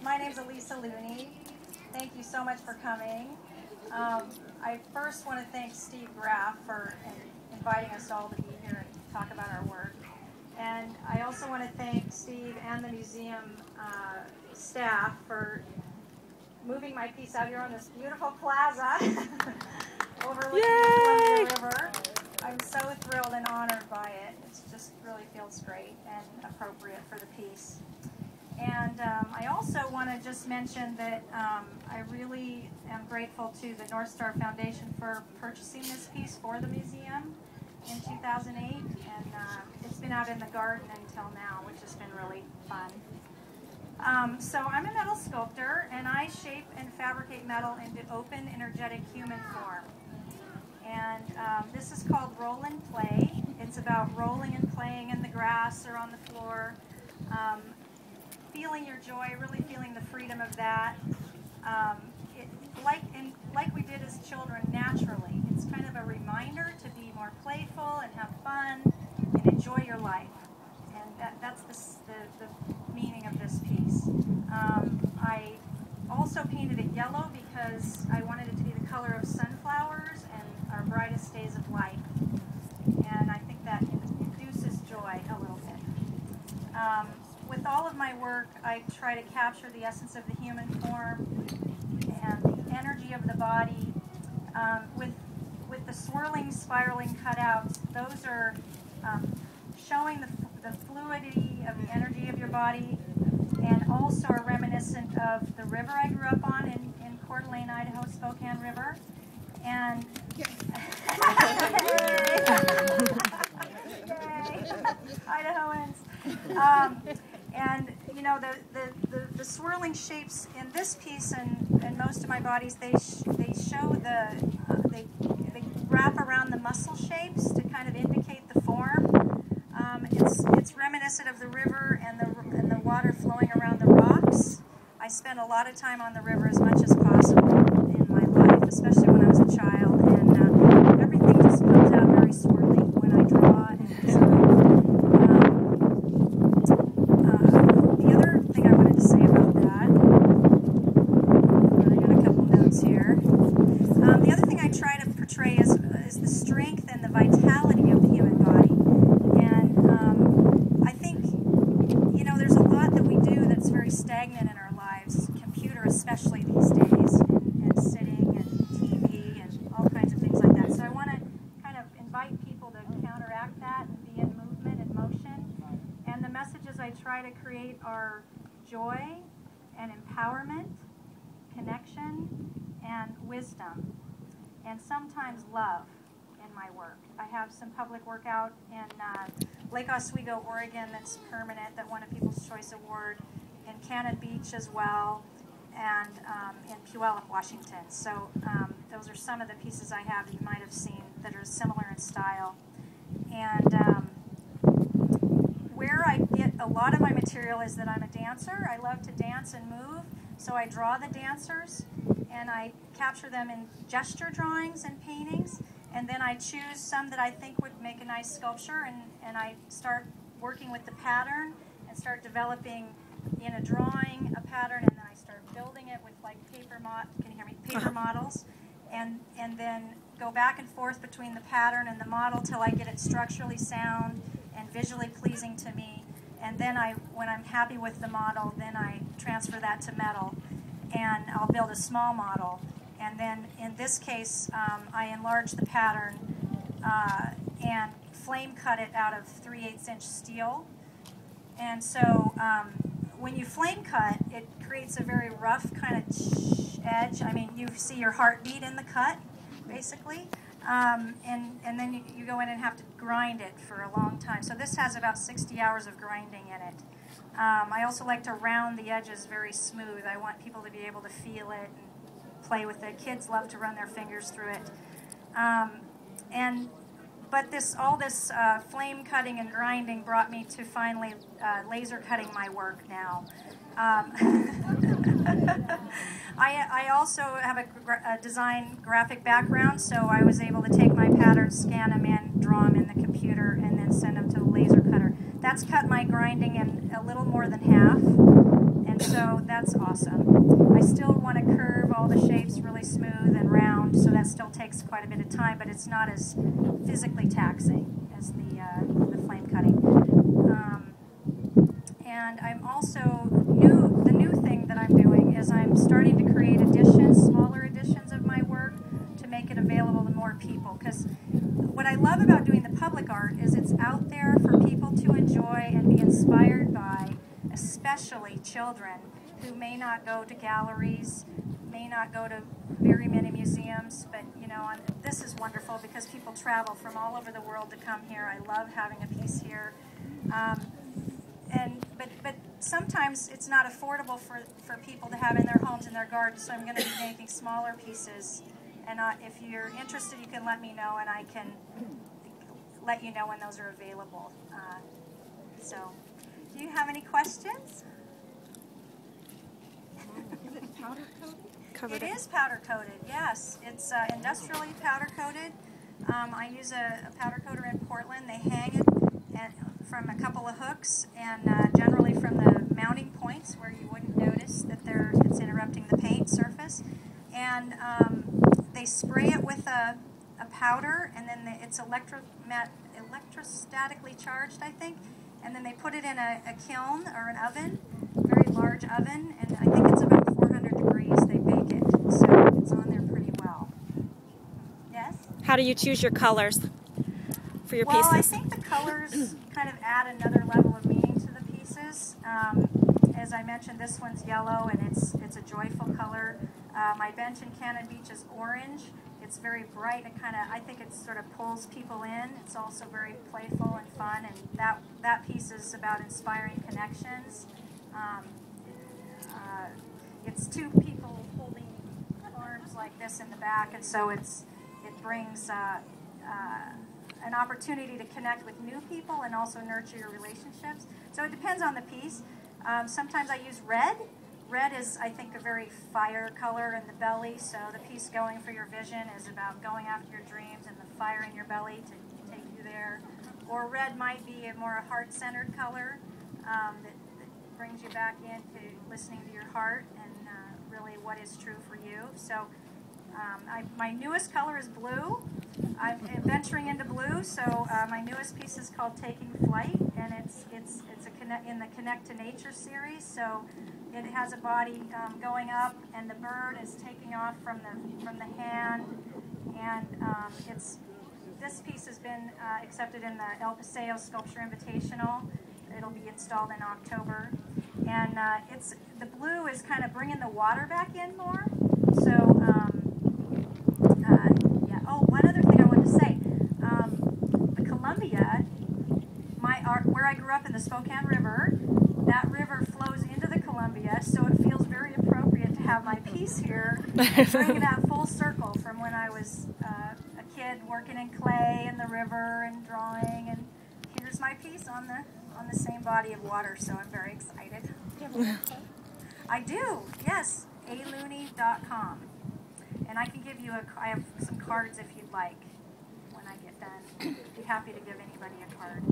My name's Alisa Looney. Thank you so much for coming. I first want to thank Steve Graff for inviting us all to be here and talk about our work. And I also want to thank Steve and the museum staff for moving my piece out here on this beautiful plaza overlooking the Columbia River. I'm so thrilled and honored by it. It just really feels great and appropriate for the piece. And I also want to just mention that I really am grateful to the North Star Foundation for purchasing this piece for the museum in 2008. And it's been out in the garden until now, which has been really fun. So I'm a metal sculptor, and I shape and fabricate metal into open, energetic human form. And this is called Roll and Play. It's about rolling and playing in the grass or on the floor, feeling your joy, really feeling the freedom of that. Like we did as children naturally. It's kind of a reminder to be more playful and have fun and enjoy your life. And that's the meaning of this piece. I also painted it yellow because I wanted it to be the color of sunflowers and our brightest days of life. And I think that induces joy a little bit. With all of my work, I try to capture the essence of the human form and the energy of the body. With the swirling, spiraling cutouts, those are showing the fluidity of the energy of your body, and also are reminiscent of the river I grew up on in Coeur d'Alene, Idaho, Spokane River. And Yay. Idahoans. And you know, the swirling shapes in this piece and most of my bodies, they show they wrap around the muscle shapes to kind of indicate the form. It's reminiscent of the river and the water flowing around the rocks. I spent a lot of time on the river, as much as possible in my life, especially when I was a child, and everything just comes out very swirly when I draw. And the other thing I wanted to say about that, I got a couple notes here. The other thing I try to portray is the strength and the vitality of the human body. And I think, you know, there's a lot that we do that's very stagnant in our lives, computer especially these days, and sitting and TV and all kinds of things like that. So I want to kind of invite people to counteract that and be in movement and motion. And the messages I try to create are joy and empowerment, connection, and wisdom, and sometimes love in my work. I have some public work out in Lake Oswego, Oregon that's permanent, that won a People's Choice Award, in Cannon Beach as well, and in Puyallup, Washington. So those are some of the pieces I have that you might have seen that are similar in style. And where I get a lot of my material is that I'm a dancer. I love to dance and move, so I draw the dancers, and I capture them in gesture drawings and paintings, and then I choose some that I think would make a nice sculpture, and I start working with the pattern and start developing in a drawing a pattern, and then I start building it with like paper models, and then go back and forth between the pattern and the model till I get it structurally sound and visually pleasing to me. And then when I'm happy with the model, then I transfer that to metal, and I'll build a small model. And then in this case, I enlarge the pattern and flame cut it out of 3/8" steel. And so when you flame cut, it creates a very rough kind of edge. I mean, you see your heartbeat in the cut, basically. And then you go in and have to grind it for a long time. So this has about 60 hours of grinding in it. I also like to round the edges very smooth. I want people to be able to feel it and play with it. Kids love to run their fingers through it. But all this flame cutting and grinding brought me to finally laser cutting my work now. I also have a design graphic background, so I was able to take my patterns, scan them in, draw them in the computer, and then send them to the laser cutter. That's cut my grinding in a little more than half, and So that's awesome. I still want to curve all the shapes really smooth and round, so that still takes quite a bit of time, but it's not as physically taxing as the flame cutting. And I'm also, the new thing that I'm doing is I'm starting to create editions, smaller editions of my work to make it available to more people. Because what I love about doing the public art is it's out there for people to enjoy and be inspired by, especially children who may not go to galleries, may not go to very many museums, but you know, this is wonderful because people travel from all over the world to come here. I love having a piece here. But sometimes it's not affordable for people to have in their homes, in their gardens, so I'm going to be making smaller pieces. And if you're interested, you can let me know, and I can let you know when those are available. So, do you have any questions? Is it powder coated? It is powder coated, yes. It's industrially powder coated. I use a powder coater in Portland. They hang it from a couple of hooks, and generally from the mounting points where you wouldn't notice that it's interrupting the paint surface. And they spray it with a powder, and then it's electrostatically charged, I think. And then they put it in a kiln or an oven, a very large oven, and I think it's about 400 degrees they bake it. So it's on there pretty well. Yes? How do you choose your colors for your pieces? Well, I think the colors kind of add another level of meaning to the pieces. As I mentioned, this one's yellow, and it's a joyful color. My bench in Cannon Beach is orange. It's very bright and I think it sort of pulls people in. It's also very playful and fun, and that piece is about inspiring connections. It's two people holding arms like this in the back, and so it brings an opportunity to connect with new people and also nurture your relationships. So it depends on the piece. Sometimes I use red. Red is, I think, a very fire color in the belly, so the piece Going for Your Vision is about going after your dreams and the fire in your belly to take you there. Or red might be a more heart-centered color that brings you back into listening to your heart and really what is true for you. So my newest color is blue. I'm venturing into blue, so my newest piece is called Taking Flight, and it's in the Connect to Nature series. So it has a body going up, and the bird is taking off from the hand, and this piece has been accepted in the El Paseo Sculpture Invitational. It'll be installed in October, and the blue is kind of bringing the water back in more. So. Oh, one other thing I wanted to say. The Columbia, where I grew up in the Spokane River, that river flows into the Columbia, so it feels very appropriate to have my piece here and bring that full circle from when I was a kid working in clay in the river and drawing, and here's my piece on the same body of water, so I'm very excited. I do, yes, alooney.com. And I can give you I have some cards if you'd like when I get done. I'd be happy to give anybody a card.